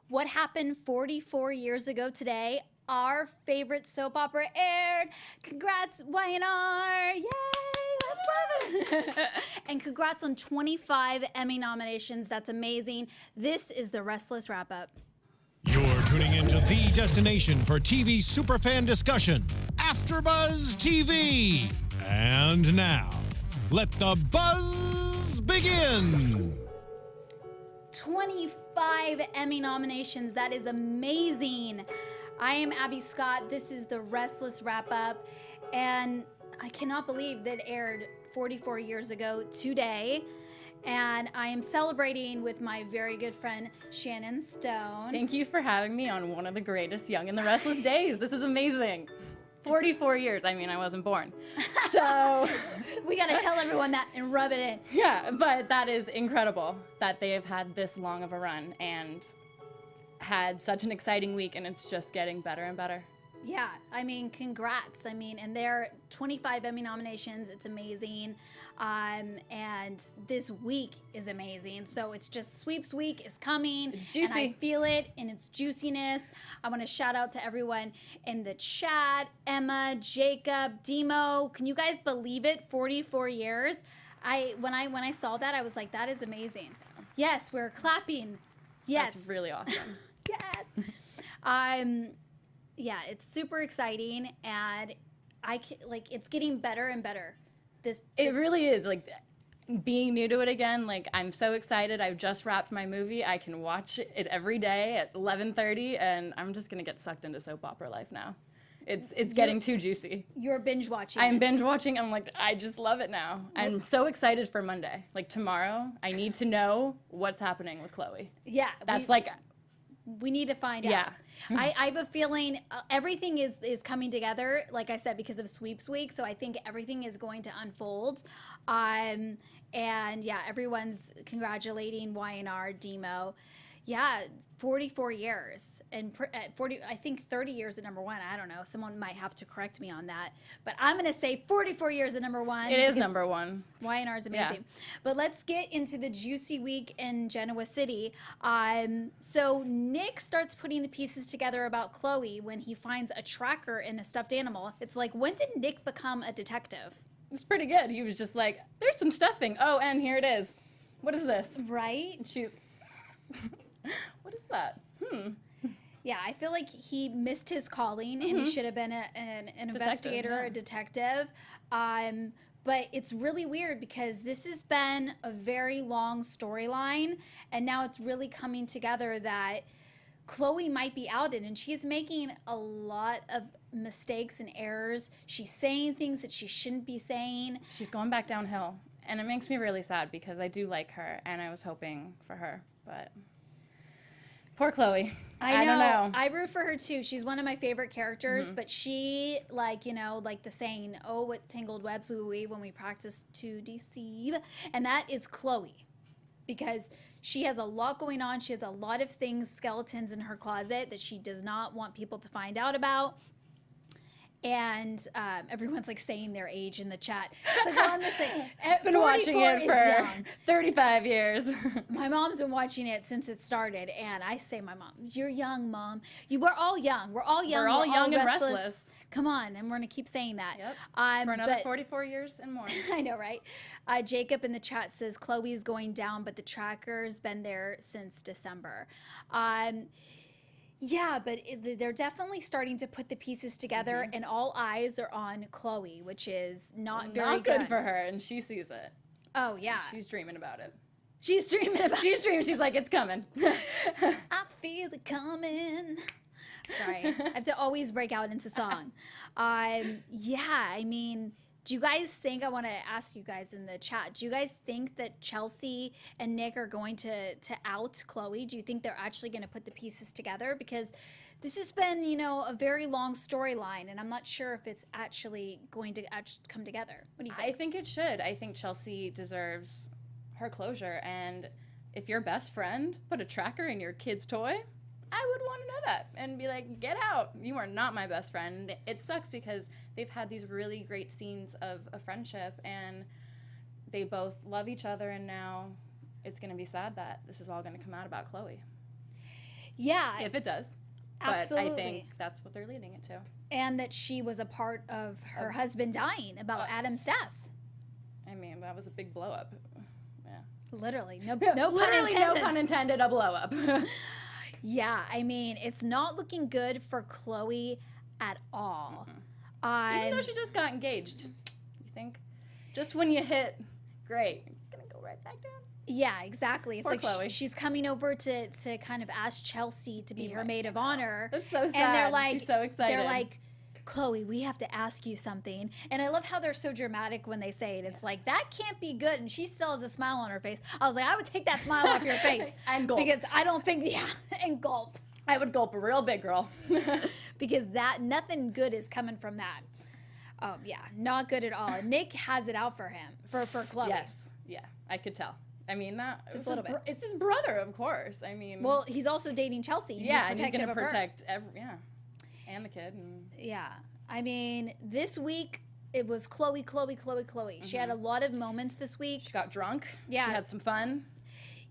What happened 44 years ago today? Our favorite soap opera aired. Congrats, Y&R. Yay, let's love it. And congrats on 25 Emmy nominations. That's amazing. This is the Restless Wrap-Up. You're tuning into the destination for TV superfan discussion, AFTERBUZZ TV. And now, let the buzz begin. 25 Emmy nominations. That is amazing. I am Abby Scott. This is the Restless Wrap-Up. And I cannot believe that it aired 44 years ago today. And I am celebrating with my very good friend, Shannon Stone. Thank you for having me on one of the greatest Young and the Restless days. This is amazing. 44 years. I mean, I wasn't born. So we got to tell everyone that and rub it in. Yeah, but that is incredible that they have had this long of a run and had such an exciting week, and it's just getting better and better. Yeah, I mean, congrats. I mean, and they're 25 Emmy nominations. It's amazing. And this week is amazing. So it's just Sweeps Week is coming. It's juicy. And I feel it in its juiciness. I want to shout out to everyone in the chat. Emma, Jacob, Demo. Can you guys believe it? 44 years. When I saw that, I was like, that is amazing. Yes, we're clapping. Yes. That's really awesome. Yes. Yeah, it's super exciting, and it's getting better and better. It really is, like, being new to it again. Like, I'm so excited. I've just wrapped my movie. I can watch it every day at 11:30, and I'm just gonna get sucked into soap opera life now. It's getting too juicy. You're binge watching. I'm binge watching. I'm like, I just love it now. I'm so excited for Monday. Like, tomorrow, I need to know what's happening with Khloe. Yeah, that's we need to find out. Yeah. I have a feeling everything is coming together, like I said, because of Sweeps Week. So I think everything is going to unfold. And yeah, everyone's congratulating Y&R, Demo. Yeah, 44 years. And at 40, I think 30 years at number one. I don't know. Someone might have to correct me on that. But I'm going to say 44 years at number one. It is number one. Y&R is amazing. Yeah. But let's get into the juicy week in Genoa City. So Nick starts putting the pieces together about Khloe when he finds a tracker in a stuffed animal. It's like, when did Nick become a detective? It's pretty good. He was just like, there's some stuffing. Oh, and here it is. What is this? Right? She's... What is that? Yeah, I feel like he missed his calling, and he should have been an investigator, a detective. But it's really weird because this has been a very long storyline, and now it's really coming together that Khloe might be outed, and she's making a lot of mistakes and errors. She's saying things that she shouldn't be saying. She's going back downhill, and it makes me really sad because I do like her, and I was hoping for her, but... Poor Khloe. I don't know. I root for her too. She's one of my favorite characters, but she, like the saying, oh, what tangled webs we weave when we practice to deceive. And that is Khloe. Because she has a lot going on. She has a lot of things, skeletons in her closet that she does not want people to find out about. And everyone's like saying their age in the chat. It's like, on this thing. Been watching it for 35 years. My mom's been watching it since it started, and I say, my mom, you're young, Mom. We're all young. We're all young. We're all young and restless. Come on, and we're gonna keep saying that. Yep. For another 44 years and more. I know, right? Jacob in the chat says Khloe's going down, but the tracker's been there since December. Yeah, but they're definitely starting to put the pieces together, and all eyes are on Khloe, which is not very good for her, and she sees it. Oh, yeah. She's dreaming about it. She's dreaming about it. She's dreaming. She's like, it's coming. I feel it coming. Sorry. I have to always break out into song. Yeah, I mean... Do you guys think, I want to ask you guys in the chat, do you guys think that Chelsea and Nick are going to out Khloe? Do you think they're actually going to put the pieces together? Because this has been, a very long storyline, and I'm not sure if it's actually going to come together. What do you think? I think it should. I think Chelsea deserves her closure, and if your best friend put a tracker in your kid's toy, I would want to know that and be like, get out. You are not my best friend. It sucks because they've had these really great scenes of a friendship, and they both love each other, and now it's going to be sad that this is all going to come out about Khloe. Yeah. If it does. Absolutely. But I think that's what they're leading it to. And that she was a part of her husband dying about Adam's death. I mean, that was a big blow up. Yeah. Literally. No Literally pun intended. no pun intended, a blow up. Yeah, I mean, it's not looking good for Khloe at all. Even though she just got engaged. You think? Just when you hit, great. It's going to go right back down. Yeah, exactly. It's Poor like Khloe. she's coming over to kind of ask Chelsea to be her maid of honor. That's so sad. And they're like, she's so excited. They're like, Khloe, we have to ask you something. And I love how they're so dramatic when they say it. It's like, that can't be good. And she still has a smile on her face. I was like, I would take that smile off your face. And gulp. Because I don't think, and gulp. I would gulp a real big girl. Because nothing good is coming from that. Oh, yeah, not good at all. Nick has it out for him, for Khloe. Yes. Yeah, I could tell. I mean, Just a little bit. It's his brother, of course. I mean. Well, he's also dating Chelsea. Yeah, and he's protective going to of her. protect and the kid. And Yeah. I mean, this week it was Khloe. She had a lot of moments this week. she got drunk. Yeah. She had some fun.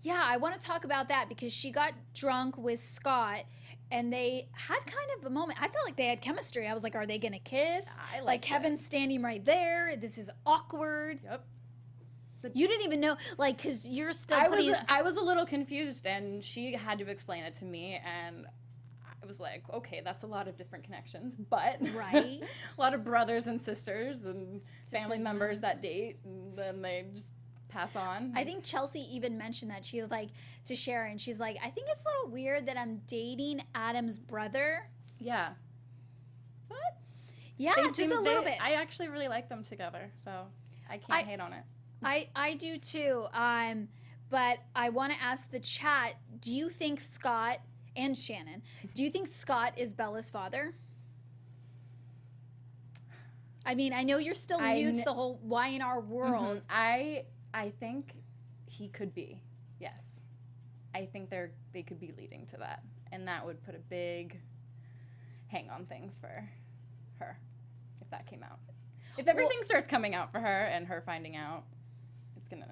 Yeah, I want to talk about that because she got drunk with Scott and they had kind of a moment. I felt like they had chemistry. I was like, are they going to kiss? I like liked it. Kevin's standing right there. This is awkward. Yep. You didn't even know, like, because you're still I was a little confused, and she had to explain it to me, and I was like, okay, that's a lot of different connections, but Right. a lot of brothers and sisters and family and members moms. that date, and then they just pass on. I think Chelsea even mentioned that. She was like, to Sharon, she's like, I think it's a little weird that I'm dating Adam's brother. Yeah. But Yeah, just a little bit. I actually really like them together, so I can't hate on it. I do too. But I want to ask the chat, do you think Scott and Shannon, do you think Scott is Bella's father? I mean, I know you're still new to the whole Y&R world. I think he could be. Yes. I think they could be leading to that. And that would put a big hang on things for her if that came out. If everything starts coming out for her and her finding out, it's going to...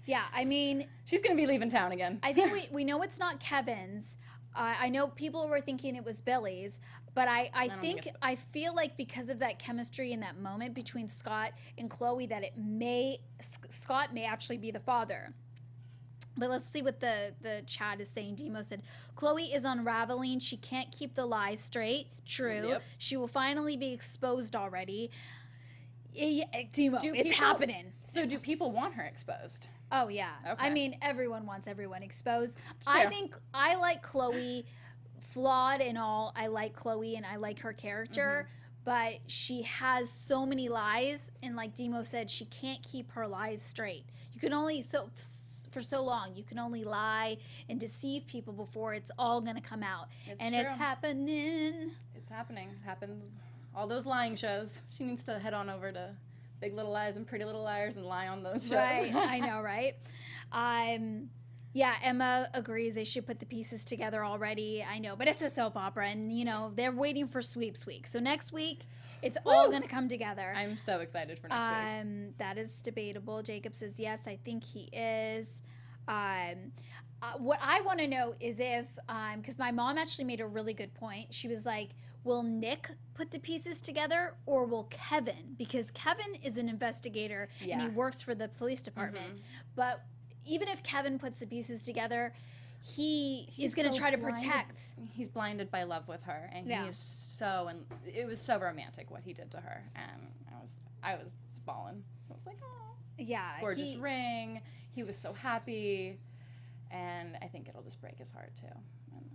Yeah, I mean... She's going to be leaving town again. I think we know it's not Kevin's. I know people were thinking it was Billy's, but I feel like because of that chemistry and that moment between Scott and Khloe that Scott may actually be the father. But let's see what the chat is saying. Demo said, Khloe is unraveling. She can't keep the lies straight. True. Yep. She will finally be exposed already. Demo, it's happening. So do people want her exposed? Oh, yeah. Okay. I mean, everyone wants everyone exposed. Sure. I think I like Khloe, flawed and all. I like Khloe and I like her character. But she has so many lies. And like Demo said, she can't keep her lies straight. You can only... for so long, you can only lie and deceive people before it's all going to come out. It's and true. it's happening. It's happening. It happens. All those lying shows. She needs to head on over to Big Little Lies and Pretty Little Liars and lie on those shows. Right, I know, right? Yeah, Emma agrees they should put the pieces together already. I know, but it's a soap opera, and, you know, they're waiting for Sweeps Week. So next week, it's all going to come together. I'm so excited for next week. That is debatable. Jacob says, yes, I think he is. What I want to know is if, because my mom actually made a really good point. She was like, will Nick put the pieces together or will Kevin? Because Kevin is an investigator and he works for the police department. But even if Kevin puts the pieces together, he's going to try to protect. He's blinded by love with her, and he is so, and it was so romantic what he did to her, and I was bawling. I was like, oh, yeah, gorgeous ring. He was so happy, and I think it'll just break his heart too. And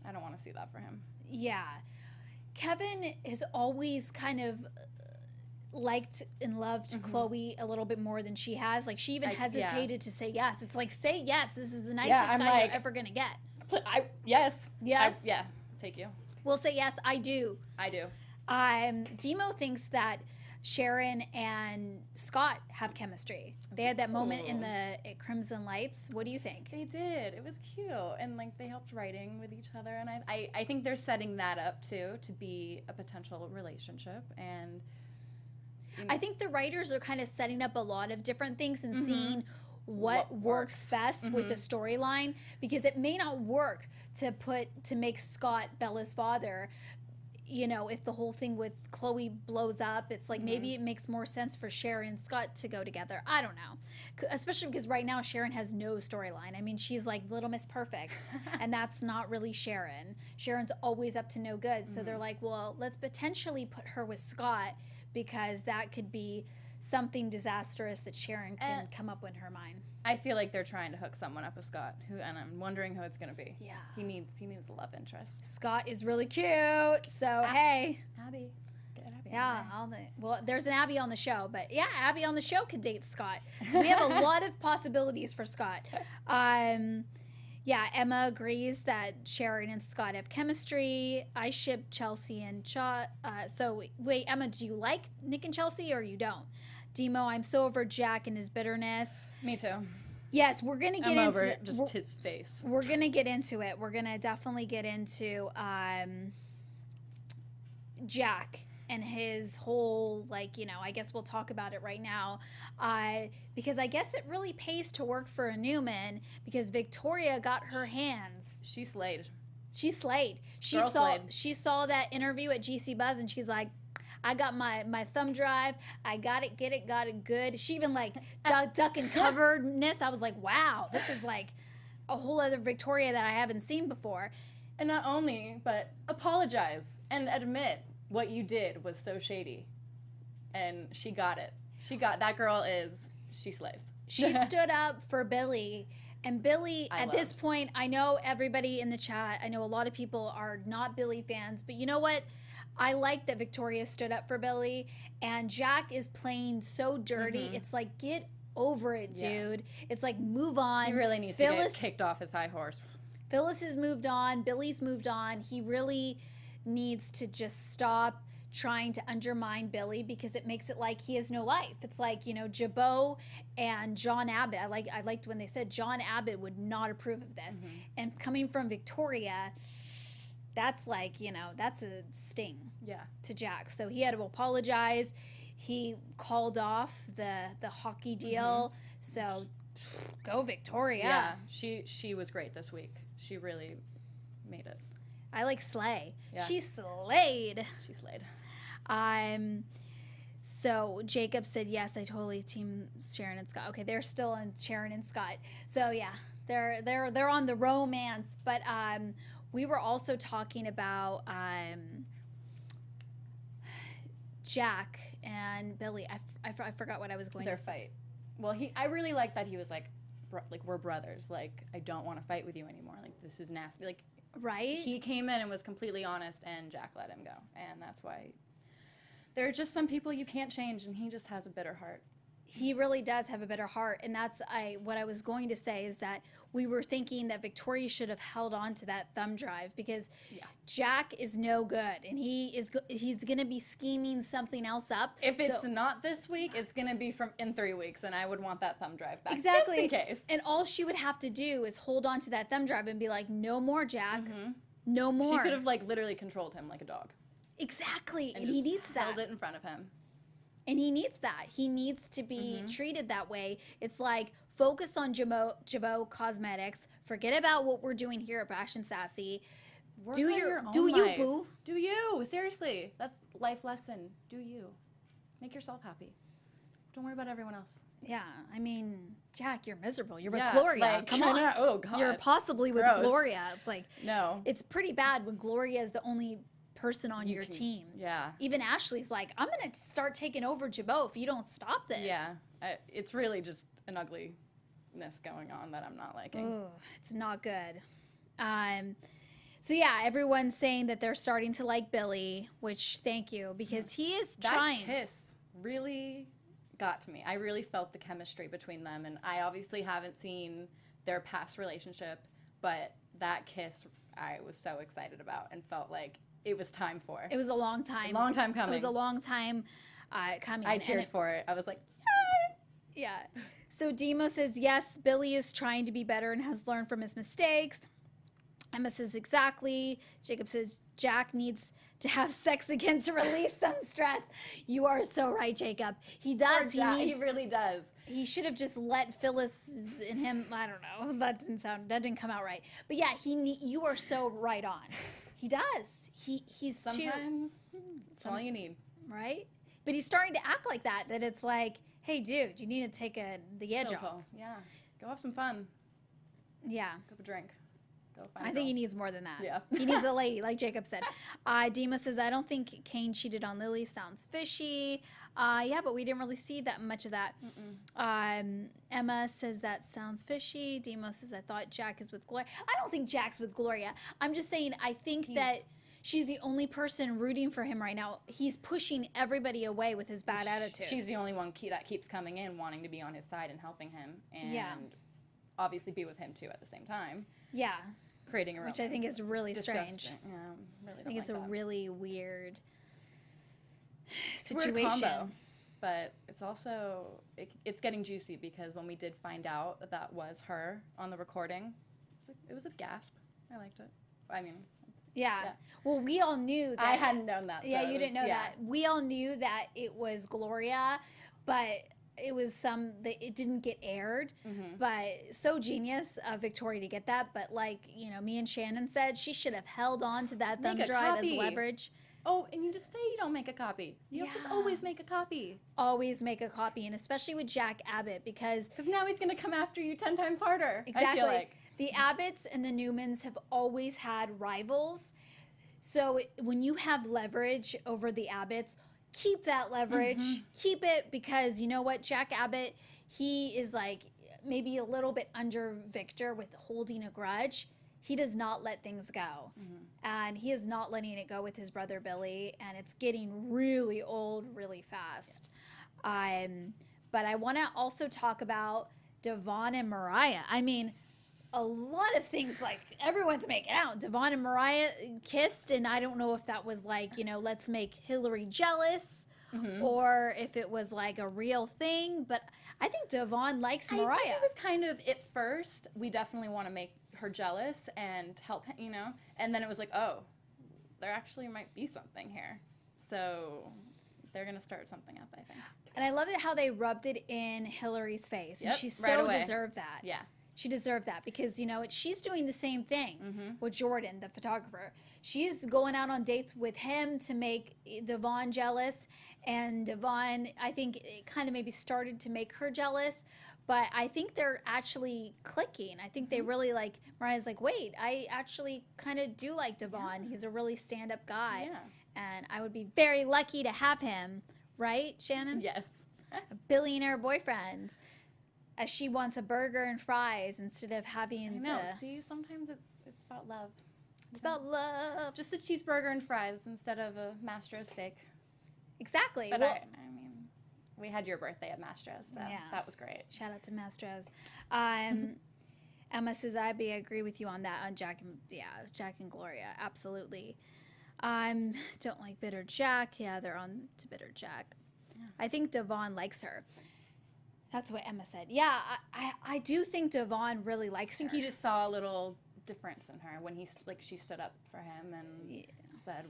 I don't want to see that for him. Yeah, Kevin has always kind of liked and loved Khloe a little bit more than she has. Like, she even hesitated to say yes. It's like, say yes. This is the nicest guy you're ever gonna get. Yes. Yes. Take you. We'll say yes. I do. I do. Demo thinks that Sharon and Scott have chemistry. They had that moment in the Crimson Lights. What do you think? They did. It was cute, and like they helped writing with each other, and I think they're setting that up too to be a potential relationship. And I think the writers are kind of setting up a lot of different things and seeing what works best with the storyline, because it may not work to make Scott Bella's father. You know, if the whole thing with Khloe blows up, it's like maybe it makes more sense for Sharon and Scott to go together. I don't know. Especially because right now Sharon has no storyline. I mean, she's like Little Miss Perfect, and that's not really Sharon. Sharon's always up to no good. So they're like, well, let's potentially put her with Scott, because that could be something disastrous that Sharon can come up with in her mind. I feel like they're trying to hook someone up with Scott, and I'm wondering who it's gonna be. Yeah, he needs a love interest. Scott is really cute, so hey, Abby, get Abby. Yeah, well, there's an Abbey on the show, but yeah, Abbey on the show could date Scott. We have a lot of possibilities for Scott. Yeah, Emma agrees that Sharon and Scott have chemistry. I ship Chelsea and so wait, Emma, do you like Nick and Chelsea or you don't? Demo, I'm so over Jack and his bitterness. Me too. Yes, we're gonna get over into just his face. We're gonna get into it. We're gonna definitely get into Jack and his whole, like, you know, I guess we'll talk about it right now, because I guess it really pays to work for a Newman, because Victoria got her hands. She slayed. She slayed. She saw that interview at GC Buzz, and she's like, I got my thumb drive. I got it good. She even like duck and coveredness. I was like, wow, this is like a whole other Victoria that I haven't seen before. And not only, but apologize and admit what you did was so shady. And she got it. That girl she slays. She stood up for Billy. And Billy, at this point, I know everybody in the chat, I know a lot of people are not Billy fans, but you know what? I like that Victoria stood up for Billy, and Jack is playing so dirty. It's like, get over it, dude. It's like, move on. He really needs to get kicked off his high horse. Phyllis has moved on. Billy's moved on. He really needs to just stop trying to undermine Billy, because it makes it like he has no life. It's like, you know, Jabot and John Abbott. I liked when they said John Abbott would not approve of this. And coming from Victoria, that's like, you know, that's a sting to Jack. So he had to apologize. He called off the hockey deal. So go Victoria. Yeah, she was great this week. She really made it. I like slay. Yeah. She slayed. She slayed. So Jacob said, yes, I totally team Sharon and Scott. Okay, they're still on Sharon and Scott. So yeah, they're on the romance. But we were also talking about Jack and Billy. I forgot what I was going to say. Their fight. Well, I really like that he was like we're brothers. Like, I don't want to fight with you anymore. Like, this is nasty. Like, right? He came in and was completely honest, and Jack let him go. And that's why there are just some people you can't change, and he just has a bitter heart. He really does have a bitter heart, and that's what I was going to say, is that we were thinking that Victoria should have held on to that thumb drive, because Jack is no good, and he's going to be scheming something else up. If it's not this week, it's going to be in 3 weeks, and I would want that thumb drive back. Exactly. Just in case. And all she would have to do is hold on to that thumb drive and be like, no more, Jack. No more. She could have like literally controlled him like a dog. Exactly. And he needs that. Held it in front of him. And he needs that. He needs to be treated that way. It's like, focus on Jabot Cosmetics. Forget about what we're doing here at Brash and Sassy. Do you, boo. Do you. Seriously. That's life lesson. Do you. Make yourself happy. Don't worry about everyone else. Yeah. I mean, Jack, you're miserable. You're with Gloria. Like, come on. Oh, God. You're possibly with Gloria. It's like, no. It's pretty bad when Gloria is the only person on your team. Yeah. Even Ashley's like, I'm going to start taking over Jabot if you don't stop this. Yeah. It's really just an ugliness going on that I'm not liking. Ooh, it's not good. So yeah, everyone's saying that they're starting to like Billy, which thank you, because he is trying. That kiss really got to me. I really felt the chemistry between them, and I obviously haven't seen their past relationship, but that kiss I was so excited about and felt like it was time for. It was a long time. A long time coming. It was a long time coming. I cheered for it. I was like, yeah. So Demo says, yes, Billy is trying to be better and has learned from his mistakes. Emma says, exactly. Jacob says, Jack needs to have sex again to release some stress. You are so right, Jacob. He does. He really does. He should have just let Phyllis and him. I don't know. That didn't come out right. But yeah, you are so right on. He does. He's Sometimes that's all you need, right? But he's starting to act like that. That it's like, hey, dude, you need to take the edge off. Yeah, go have some fun. Yeah, go have a drink. I think he needs more than that. Yeah. He needs a lady, like Jacob said. Dima says, I don't think Kane cheated on Lily. Sounds fishy. Yeah, but we didn't really see that much of that. Emma says, that sounds fishy. Dima says, I thought Jack is with Gloria. I don't think Jack's with Gloria. I'm just saying, I think that she's the only person rooting for him right now. He's pushing everybody away with his bad attitude. She's the only one that keeps coming in, wanting to be on his side and helping him. And obviously be with him, too, at the same time. Yeah. Creating a which I think is really strange. Yeah, really I think it's a really weird situation. Weird combo, but it's also it's getting juicy because when we did find out that was her on the recording, it was a gasp. I liked it. I mean, yeah. Well, we all knew that. I hadn't known that. So you didn't know that. We all knew that it was Gloria, but it was it didn't get aired, but so genius of Victoria to get that. But like, me and Shannon said, she should have held on to that thumb drive as leverage. Oh, and you just say you don't make a copy. You have to always make a copy. Always make a copy, and especially with Jack Abbott, because now he's going to come after you 10 times harder. Exactly. I feel like. The Abbotts and the Newmans have always had rivals. So when you have leverage over the Abbotts, keep that leverage, keep it, because you know what, Jack Abbott, he is like maybe a little bit under Victor with holding a grudge. He does not let things go, and he is not letting it go with his brother Billy, and it's getting really old really fast. But I want to also talk about Devon and Mariah. I mean, a lot of things, like everyone's making out. Devon and Mariah kissed, and I don't know if that was like, let's make Hilary jealous, or if it was like a real thing. But I think Devon likes Mariah. I think it was kind of, at first, we definitely want to make her jealous and help, and then it was like, oh, there actually might be something here. So they're going to start something up, I think. And I love it how they rubbed it in Hilary's face. Yep, And she so deserved that. Yeah. She deserved that because, she's doing the same thing with Jordan, the photographer. She's going out on dates with him to make Devon jealous. And Devon, I think, it kind of maybe started to make her jealous. But I think they're actually clicking. I think they really like, Mariah's like, wait, I actually kind of do like Devon. He's a really stand-up guy. Yeah. And I would be very lucky to have him. Right, Shannon? Yes. A billionaire boyfriend. As she wants a burger and fries instead of having See, sometimes it's about love. It's about love. Just a cheeseburger and fries instead of a Mastro steak. Exactly. But well, I mean, we had your birthday at Mastro's, so that was great. Shout out to Mastro's. Emma says, I agree with you on that, on Jack and Gloria. Absolutely. Don't like bitter Jack. Yeah, they're on to bitter Jack. Yeah. I think Devon likes her. That's what Emma said. Yeah, I do think Devon really likes her. I think he just saw a little difference in her when she stood up for him and said,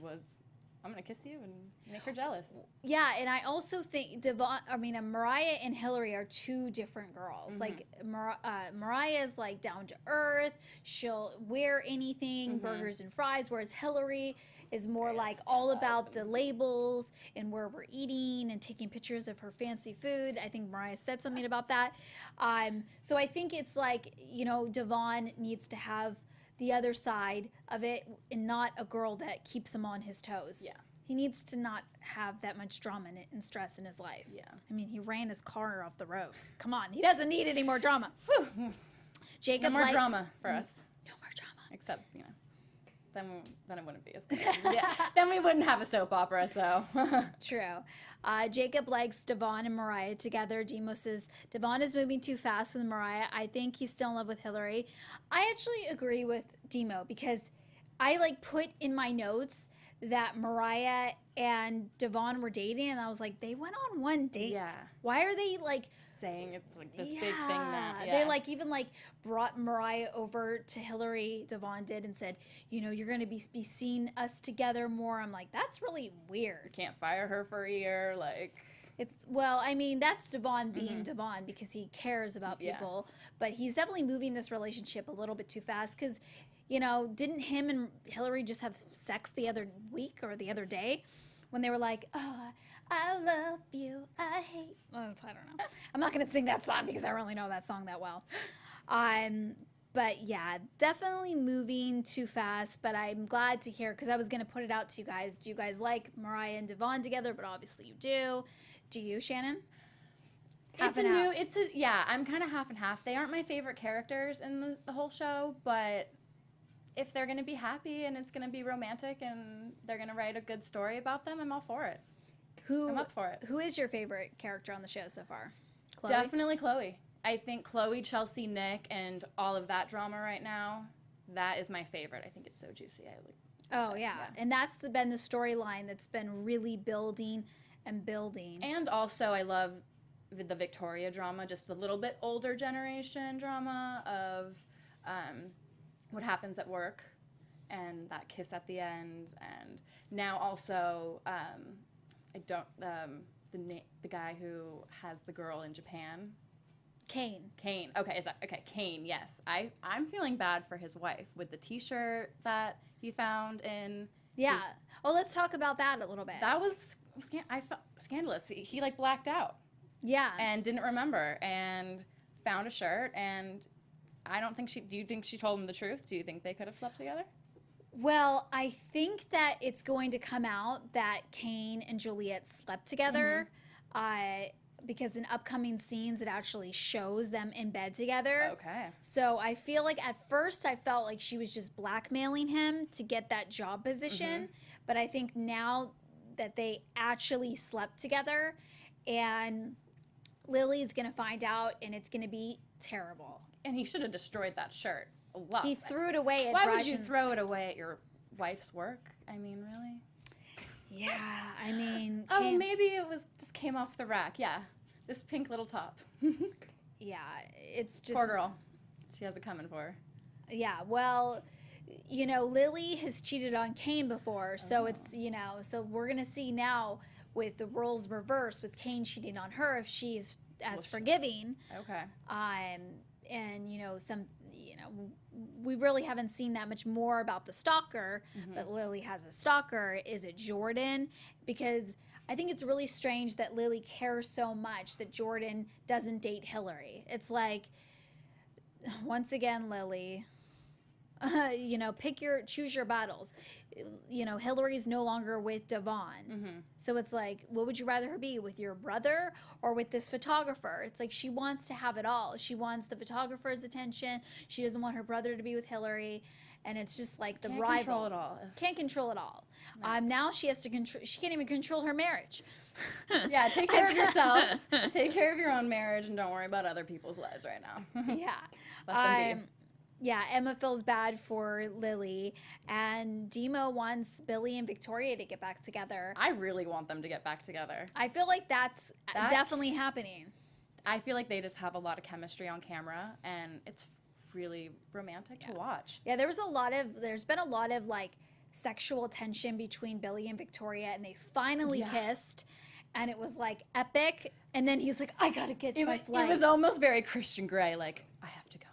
I'm going to kiss you and make her jealous. Yeah, and I also think Mariah and Hilary are two different girls. Like, Mariah is like down to earth. She'll wear anything, burgers and fries, whereas Hilary is more like all about the labels and where we're eating and taking pictures of her fancy food. I think Mariah said something about that. So I think it's like, Devon needs to have the other side of it and not a girl that keeps him on his toes. Yeah. He needs to not have that much drama and stress in his life. Yeah. I mean, he ran his car off the road. Come on. He doesn't need any more drama. Jacob, no more drama for us. No more drama. Except, then it wouldn't be as good. Yeah. Then we wouldn't have a soap opera, so. True. Jacob likes Devon and Mariah together. Demo says, Devon is moving too fast with Mariah. I think he's still in love with Hilary. I actually agree with Demo because I put in my notes that Mariah and Devon were dating, and I was like, they went on one date. Yeah. Why are they saying it's like this big thing that They like even like brought Mariah over to Hilary, Devon did, and said, you know, you're going to be seeing us together more. I'm like, that's really weird. Can't fire her for a year, like. It's, well, I mean, that's Devon being Devon because he cares about people, but he's definitely moving this relationship a little bit too fast because, you know, didn't him and Hilary just have sex the other week or the other day when they were like, oh, I love you, I hate, I don't know. I'm not going to sing that song because I don't really know that song that well. But yeah, definitely moving too fast, but I'm glad to hear because I was going to put it out to you guys. Do you guys like Mariah and Devon together? But obviously you do. Do you, Shannon? Yeah, I'm kind of half and half. They aren't my favorite characters in the whole show, but if they're going to be happy and it's going to be romantic and they're going to write a good story about them, I'm all for it. I'm up for it. Who is your favorite character on the show so far? Khloe? Definitely Khloe. I think Khloe, Chelsea, Nick, and all of that drama right now, that is my favorite. I think it's so juicy. Oh, yeah. And that's been the storyline that's been really building and building. And also I love the Victoria drama, just the little bit older generation drama of what happens at work and that kiss at the end. And now also, the guy who has the girl in Japan. Kane. Okay, Kane, yes. I'm feeling bad for his wife with the t-shirt that he found in. Yeah. Let's talk about that a little bit. That was I felt scandalous. He like blacked out. Yeah. And didn't remember and found a shirt and I don't think do you think she told him the truth? Do you think they could have slept together? Well, I think that it's going to come out that Kane and Juliet slept together. Because in upcoming scenes, it actually shows them in bed together. Okay. So I feel like at first I felt like she was just blackmailing him to get that job position. But I think now that they actually slept together and Lily's going to find out and it's going to be terrible. And he should have destroyed that shirt. He threw it away at Why would you throw it away at your wife's work? I mean, really? Yeah, I mean... maybe it was just came off the rack. Yeah, this pink little top. Yeah, it's just... Poor girl. She has it coming for her. Yeah, well, you know, Lily has cheated on Kane before, so it's, you know, so we're going to see now with the roles reversed, with Kane cheating on her, if she's as forgiving. Okay. And, you know, we really haven't seen that much more about the stalker, but Lily has a stalker. Is it Jordan? Because I think it's really strange that Lily cares so much that Jordan doesn't date Hilary. It's like, once again, Lily, you know, choose your battles. You know, Hilary's no longer with Devon. So it's like, what would you rather her be, with your brother or with this photographer? It's like she wants to have it all. She wants the photographer's attention. She doesn't want her brother to be with Hilary. And it's just like the rival. Can't control it all. Can't control it all. Right. Now she has to control, she can't even control her marriage. Yeah, take care of yourself. Take care of your own marriage and don't worry about other people's lives right now. Yeah. Let them be. Yeah, Emma feels bad for Lily, and Demo wants Billy and Victoria to get back together. I really want them to get back together. I feel like that's definitely happening. I feel like they just have a lot of chemistry on camera, and it's really romantic to watch. Yeah, there's been a lot of like sexual tension between Billy and Victoria, and they finally kissed, and it was like epic. And then he was like, "I gotta catch my flight." It was almost very Christian Grey, like, I have to go.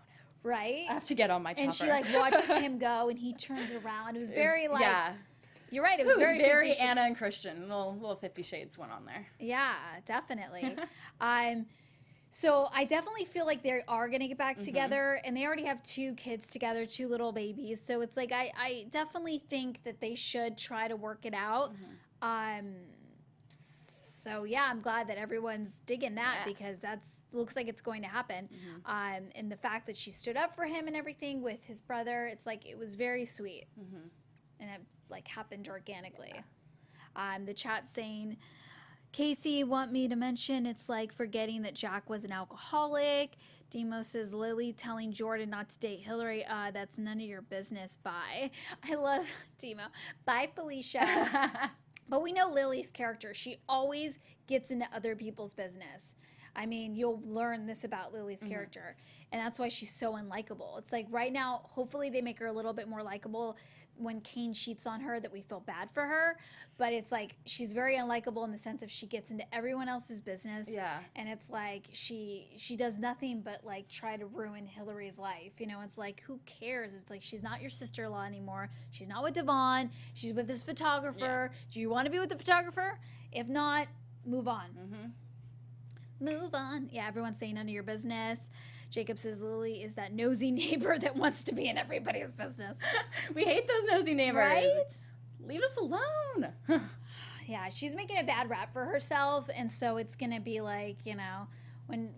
Right? I have to get on my chopper. And she like watches him go and he turns around. It was very like, you're right. It was very Anna and Christian. Little 50 Shades went on there. Yeah, definitely. So I definitely feel like they are going to get back together, and they already have 2 kids together, 2 little babies. So it's like, I definitely think that they should try to work it out. So yeah, I'm glad that everyone's digging that because looks like it's going to happen. And the fact that she stood up for him and everything with his brother, it's like, it was very sweet. And it like happened organically. The chat saying, Casey want me to mention it's like forgetting that Jack was an alcoholic. Demo says, Lily telling Jordan not to date Hilary. That's none of your business. Bye. I love Demo. Bye, Felicia. But we know Lily's character. She always gets into other people's business. I mean, you'll learn this about Lily's character, and that's why she's so unlikable. It's like right now, hopefully they make her a little bit more likable when Kane cheats on her, that we feel bad for her, but it's like she's very unlikable in the sense of she gets into everyone else's business, and it's like she does nothing but like try to ruin Hilary's life. You know, it's like, who cares? It's like, she's not your sister-in-law anymore. She's not with Devon. She's with this photographer. Do you want to be with the photographer? If not, move on. Move on. Yeah, everyone's saying none of your business. Jacob says Lily is that nosy neighbor that wants to be in everybody's business. We hate those nosy neighbors. Right? Leave us alone. Yeah, she's making a bad rap for herself, and so it's going to be like, you know, when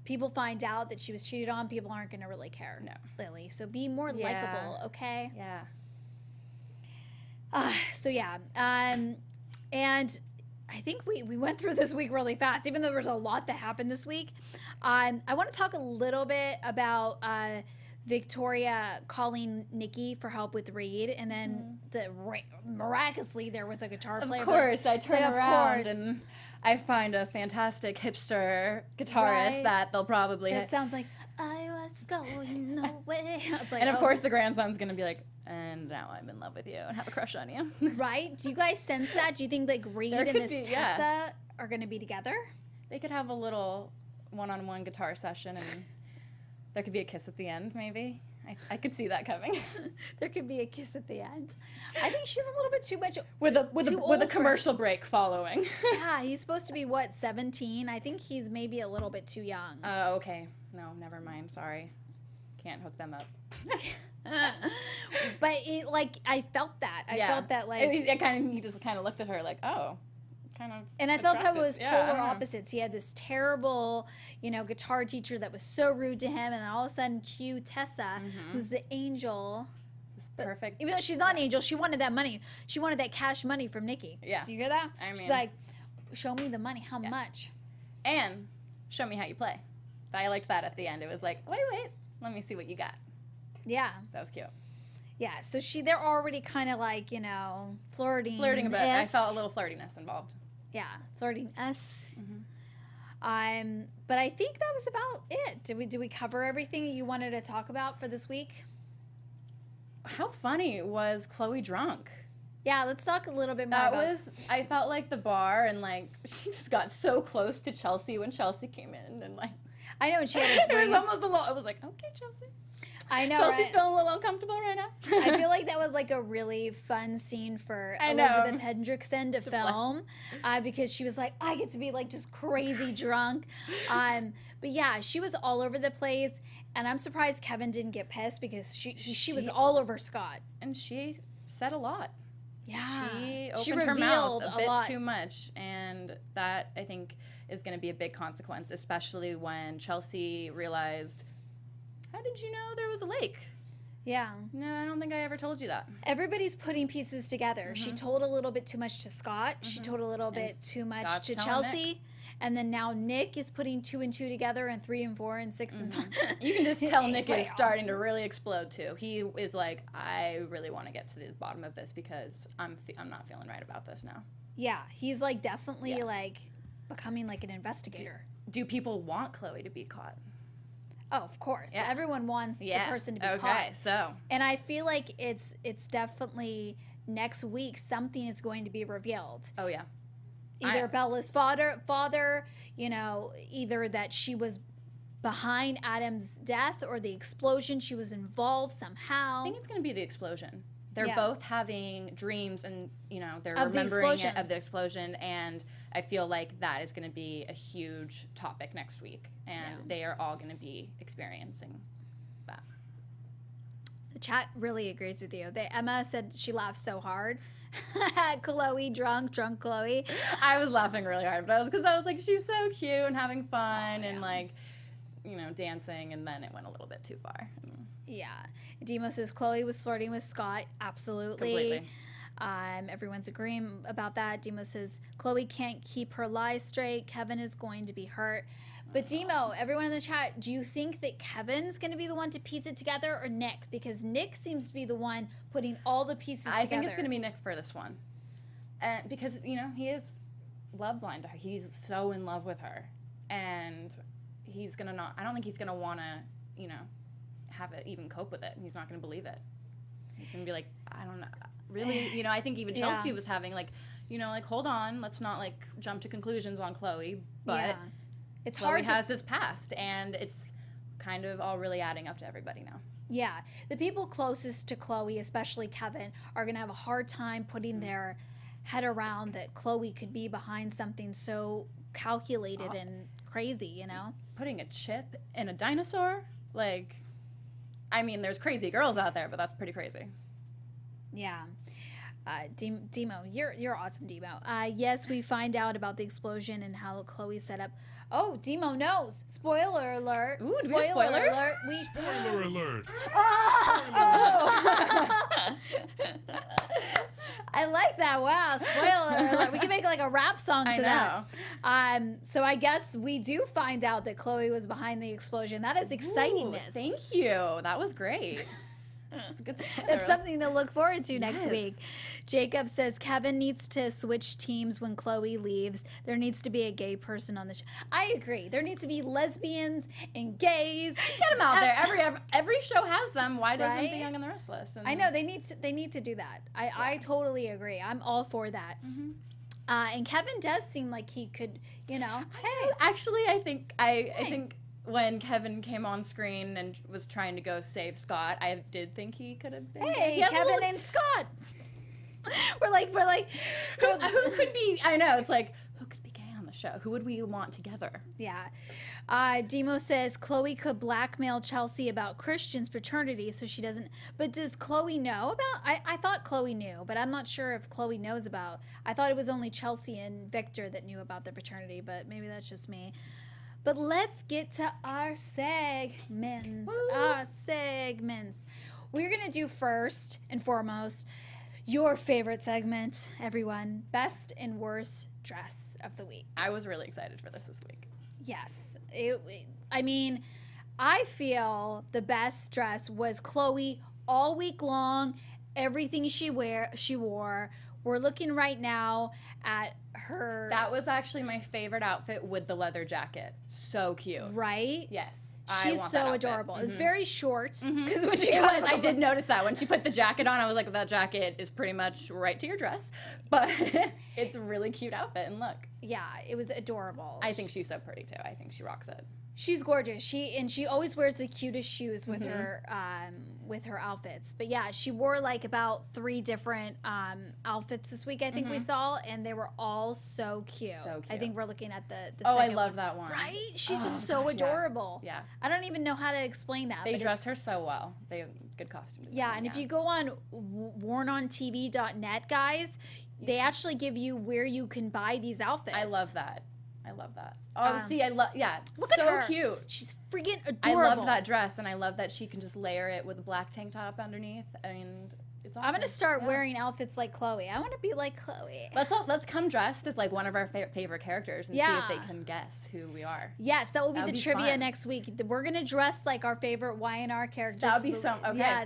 people find out that she was cheated on, people aren't going to really care. No. Lily. So be more likable, okay? Yeah. So yeah. And I think we went through this week really fast, even though there was a lot that happened this week. I want to talk a little bit about Victoria calling Nicki for help with Reed, and then miraculously there was a guitar player. Of course, I turn around and I find a fantastic hipster guitarist that they'll probably... It sounds like, I was going away. Like, and of course the grandson's going to be like, and now I'm in love with you and have a crush on you. Right? Do you guys sense that? Do you think like Reed and this Tessa are going to be together? They could have a little one-on-one guitar session, and there could be a kiss at the end, maybe. I could see that coming. There could be a kiss at the end. I think she's a little bit too much. With a commercial break following. Yeah, he's supposed to be what, 17? I think he's maybe a little bit too young. Oh, okay. No, never mind. Sorry, can't hook them up. But it, like, I felt that. I felt that like he just kind of looked at her like, oh. Kind of and I felt how it was polar opposites. He had this terrible, you know, guitar teacher that was so rude to him, and then all of a sudden cue Tessa, who's the angel. Perfect. Even though she's not an angel, she wanted that money. She wanted that cash money from Nicki. Yeah. Do you hear that? I mean, she's like, show me the money. How much? And show me how you play. I liked that at the end. It was like, wait, let me see what you got. Yeah. That was cute. Yeah, so they're already kind of like, you know, flirting a bit. I felt a little flirtiness involved. Yeah, flirting us. But I think that was about it. Did we cover everything you wanted to talk about for this week? How funny was Khloe drunk? Yeah, let's talk a little bit more I felt like the bar, and like she just got so close to Chelsea when Chelsea came in, and like I know, and she had it was almost a little. I was like, okay, Chelsea. I know, Chelsea's feeling a little uncomfortable right now. I feel like that was like a really fun scene for Elizabeth Hendrickson to film because she was like, I get to be like just crazy drunk. But yeah, she was all over the place, and I'm surprised Kevin didn't get pissed because she was all over Scott. And she said a lot. Yeah. She opened her mouth a bit too much, and that, I think, is going to be a big consequence, especially when Chelsea realized, how did you know there was a lake? Yeah. No, I don't think I ever told you that. Everybody's putting pieces together. She told a little bit too much to Scott. She told a little bit too much to Chelsea. Nick. And then now Nick is putting 2 and 2 together, and 3 and 4 and 6 and 5. You can just tell Nick is starting to really explode too. He is like, I really want to get to the bottom of this because I'm not feeling right about this now. Yeah, he's like definitely like becoming like an investigator. Do people want Khloe to be caught? Oh, of course. Yeah. Everyone wants the person to be caught. Okay, so. And I feel like it's definitely next week something is going to be revealed. Oh, yeah. Either Bella's father, you know, either that she was behind Adam's death or the explosion, she was involved somehow. I think it's going to be the explosion. They're both having dreams and, you know, they're remembering it of the explosion, and I feel like that is going to be a huge topic next week, and they are all going to be experiencing that. The chat really agrees with you. Emma said she laughed so hard. Khloe, drunk Khloe. I was laughing really hard, but I was like, she's so cute and having fun and like, you know, dancing, and then it went a little bit too far. Yeah. Demo says Khloe was flirting with Scott. Absolutely. Completely. Everyone's agreeing about that. Demo says Khloe can't keep her lies straight. Kevin is going to be hurt. But Demo, everyone in the chat, do you think that Kevin's going to be the one to piece it together, or Nick? Because Nick seems to be the one putting all the pieces together. I think it's going to be Nick for this one. Because, you know, he is love blind to her. He's so in love with her. and he's gonna not. I don't think he's gonna wanna, have it even cope with it. He's not gonna believe it. He's gonna be like, I don't know, really. I think even Chelsea was having like, hold on, let's not like jump to conclusions on Khloe, but it's Khloe hard. has this past, and it's kind of all really adding up to everybody now. Yeah, the people closest to Khloe, especially Kevin, are gonna have a hard time putting their head around that Khloe could be behind something so calculated and crazy. Putting a chip in a dinosaur, like, I mean, there's crazy girls out there, but that's pretty crazy. Yeah. Demo, you're awesome, Demo. Yes, we find out about the explosion and how Khloe set up. Oh, Demo knows. Spoiler alert. Ooh, do we have spoilers? Alert. Spoiler alert. Oh! I like that. Wow, spoiler alert. We can make like a rap song to that. So I guess we do find out that Khloe was behind the explosion. That is excitingness. Ooh, thank you. That was great. That's a good spoiler. That's something to look forward to next week. Jacob says Kevin needs to switch teams when Khloe leaves. There needs to be a gay person on the show. I agree. There needs to be lesbians and gays. Get them out there. Every show has them. Why doesn't the Young and the Restless? I know they need to do that. I totally agree. I'm all for that. Mm-hmm. And Kevin does seem like he could, hey. Actually, I think when Kevin came on screen and was trying to go save Scott, I did think he could have been. Hey, Kevin and Scott. We're like, who could be? I know, it's like, who could be gay on the show? Who would we want together? Yeah. Demo says Khloe could blackmail Chelsea about Christian's paternity, so she doesn't. But does Khloe know about? I thought Khloe knew, but I'm not sure if Khloe knows about. I thought it was only Chelsea and Victor that knew about their paternity, but maybe that's just me. But let's get to our segments. Woo. Our segments. We're going to do first and foremost your favorite segment, everyone. Best and worst dress of the week. I was really excited for this week. Yes. I feel the best dress was Khloe all week long. Everything she wore. We're looking right now at her. That was actually my favorite outfit with the leather jacket. So cute. Right? Yes. She's so adorable. It was very short. Because when she was, I did notice that. When she put the jacket on, I was like, that jacket is pretty much right to your dress. But it's a really cute outfit. And look. Yeah, it was adorable. I think she's so pretty, too. I think she rocks it. She's gorgeous. She always wears the cutest shoes with her outfits. But yeah, she wore like about 3 different outfits this week. I think we saw, and they were all so cute. So cute. I think we're looking at the Oh, I second love that one. Right? She's just so adorable. Yeah. I don't even know how to explain that. They dress her so well. They have good costume design. Yeah, and if you go on wornontv.net, guys, they actually give you where you can buy these outfits. I love that. Oh, see, look at her. Cute. She's freaking adorable. I love that dress, and I love that she can just layer it with a black tank top underneath, and it's awesome. I'm gonna start wearing outfits like Khloe. I want to be like Khloe. Let's come dressed as like one of our favorite characters and see if they can guess who we are. Yes, that will be the trivia fun. next week. We're gonna dress like our favorite Y&R characters. That would be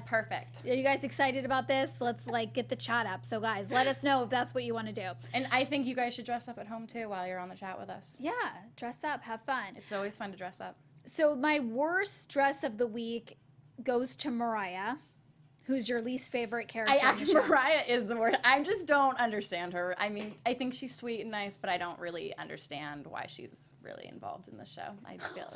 perfect. Are you guys excited about this? Let's get the chat up. So guys, let us know if that's what you want to do. And I think you guys should dress up at home too while you're on the chat with us. Yeah, dress up, have fun. It's always fun to dress up. So my worst dress of the week goes to Mariah. Who's your least favorite character? Mariah is the worst. I just don't understand her. I mean, I think she's sweet and nice, but I don't really understand why she's really involved in the show. I feel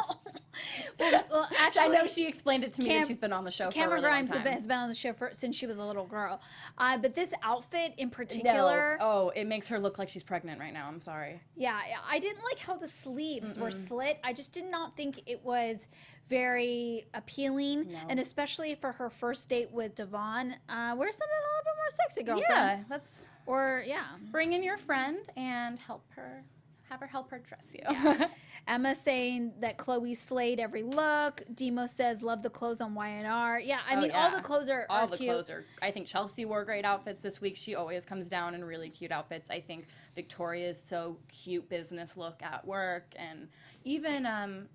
well, actually, I know she explained it to me that she's been on the show for a really long time. Grimes has been on the show since she was a little girl. But this outfit in particular... No. Oh, it makes her look like she's pregnant right now. I'm sorry. Yeah, I didn't like how the sleeves were slit. I just did not think it was very appealing, and especially for her first date with Devon, wear something a little bit more sexy, girlfriend. Yeah, bring in your friend and have her help her dress you. Yeah. Emma saying that Khloe slayed every look. Demo says love the clothes on Y&R. Yeah, I mean all the clothes are all the cute. Clothes are. I think Chelsea wore great outfits this week. She always comes down in really cute outfits. I think Victoria's so cute business look at work, and even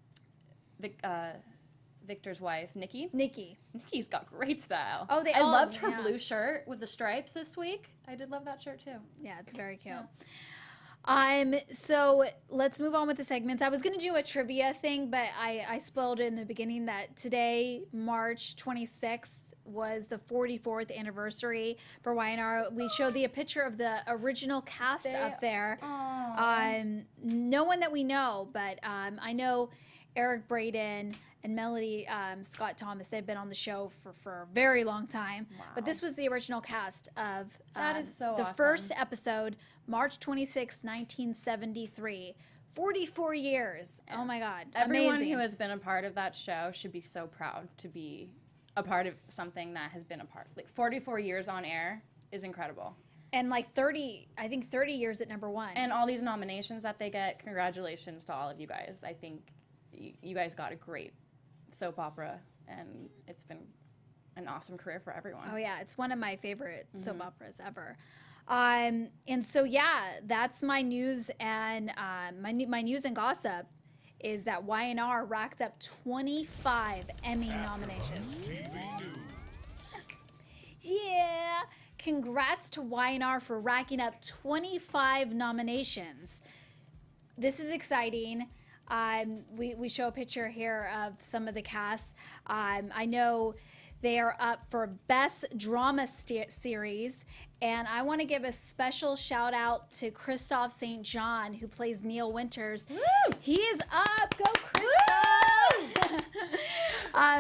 Victor's wife, Nicki. Nicki's got great style. Oh, I loved her blue shirt with the stripes this week. I did love that shirt too. Yeah, it's very cute. So let's move on with the segments. I was going to do a trivia thing, but I spoiled it in the beginning that today, March 26th, was the 44th anniversary for YNR. We showed a picture of the original cast up there. No one that we know, but I know Eric Braeden and Melody Scott Thomas. They've been on the show for a very long time. Wow. But this was the original cast of That is so the awesome. first episode, March 26, 1973. 44 years. Oh my God. Everyone Amazing. who has been a part of that show should be so proud to be a part of something that has been a part. Like 44 years on air is incredible. And like 30 years at number one. And all these nominations that they get, congratulations to all of you guys. I think you guys got a great soap opera, and it's been an awesome career for everyone. Oh yeah, it's one of my favorite soap operas ever. And so yeah, that's my news, and my news and gossip is that YNR racked up 25 Emmy nominations. Yeah, congrats to YNR for racking up 25 nominations. This is exciting. We show a picture here of some of the cast. I know they are up for Best Drama Series, and I want to give a special shout out to Christoph St. John, who plays Neil Winters. Woo! He is up. Go, Christoph!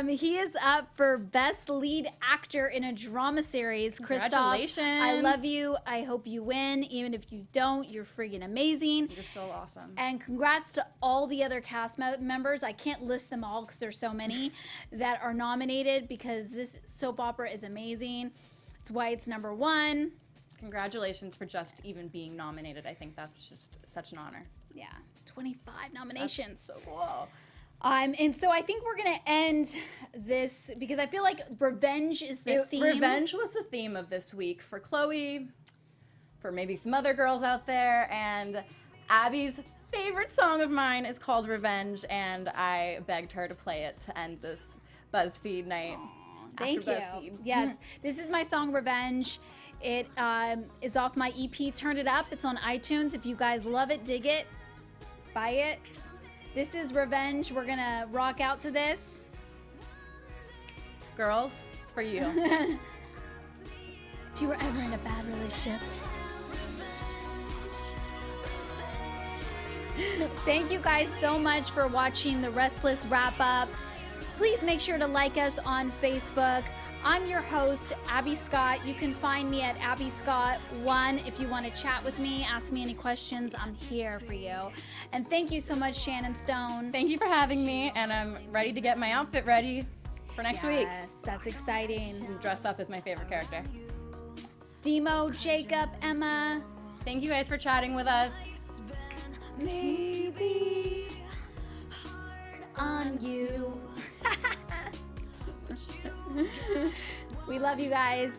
He is up for Best Lead Actor in a Drama Series. Christoph, Congratulations. I love you. I hope you win. Even if you don't, you're freaking amazing. You're so awesome. And congrats to all the other cast members. I can't list them all because there's so many that are nominated, because this soap opera is amazing. It's why it's number one. Congratulations for just even being nominated. I think that's just such an honor. Yeah, 25 nominations. So cool. And so I think we're gonna end this because I feel like revenge is the theme. Revenge was the theme of this week for Khloe, for maybe some other girls out there, and Abby's favorite song of mine is called Revenge, and I begged her to play it to end this BuzzFeed night. Thank you. BuzzFeed. Yes, this is my song Revenge. It is off my EP Turn It Up. It's on iTunes. If you guys love it, dig it, buy it. This is Revenge. We're gonna rock out to this. Girls, it's for you. If you were ever in a bad relationship. Thank you guys so much for watching The Restless Wrap Up. Please make sure to like us on Facebook. I'm your host, Abby Scott. You can find me at Abby Scott 1 if you want to chat with me, ask me any questions. I'm here for you. And thank you so much, Shannon Stone. Thank you for having me, and I'm ready to get my outfit ready for next week. Yes, that's exciting. And dress up as my favorite character. Demo, Jacob, Emma. Thank you guys for chatting with us. Maybe on you. We love you guys.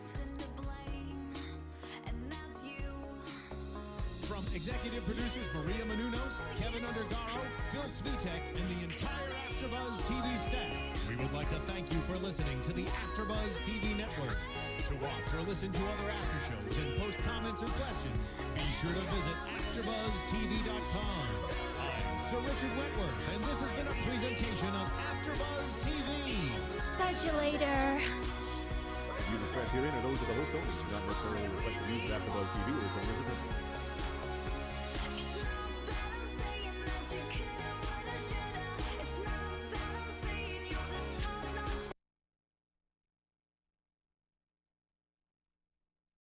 From executive producers Maria Menounos, Kevin Undergaro, Phil Svitek, and the entire AfterBuzz TV staff, we would like to thank you for listening to the AfterBuzz TV network. To watch or listen to other after shows and post comments or questions, be sure to visit AfterBuzzTV.com. I'm Sir Richard Wentworth, and this has been a presentation of AfterBuzz TV. Catch you later. Views expressed herein are those of the host only, do not necessarily reflect the views of AfterBuzz TV or its owners or principals.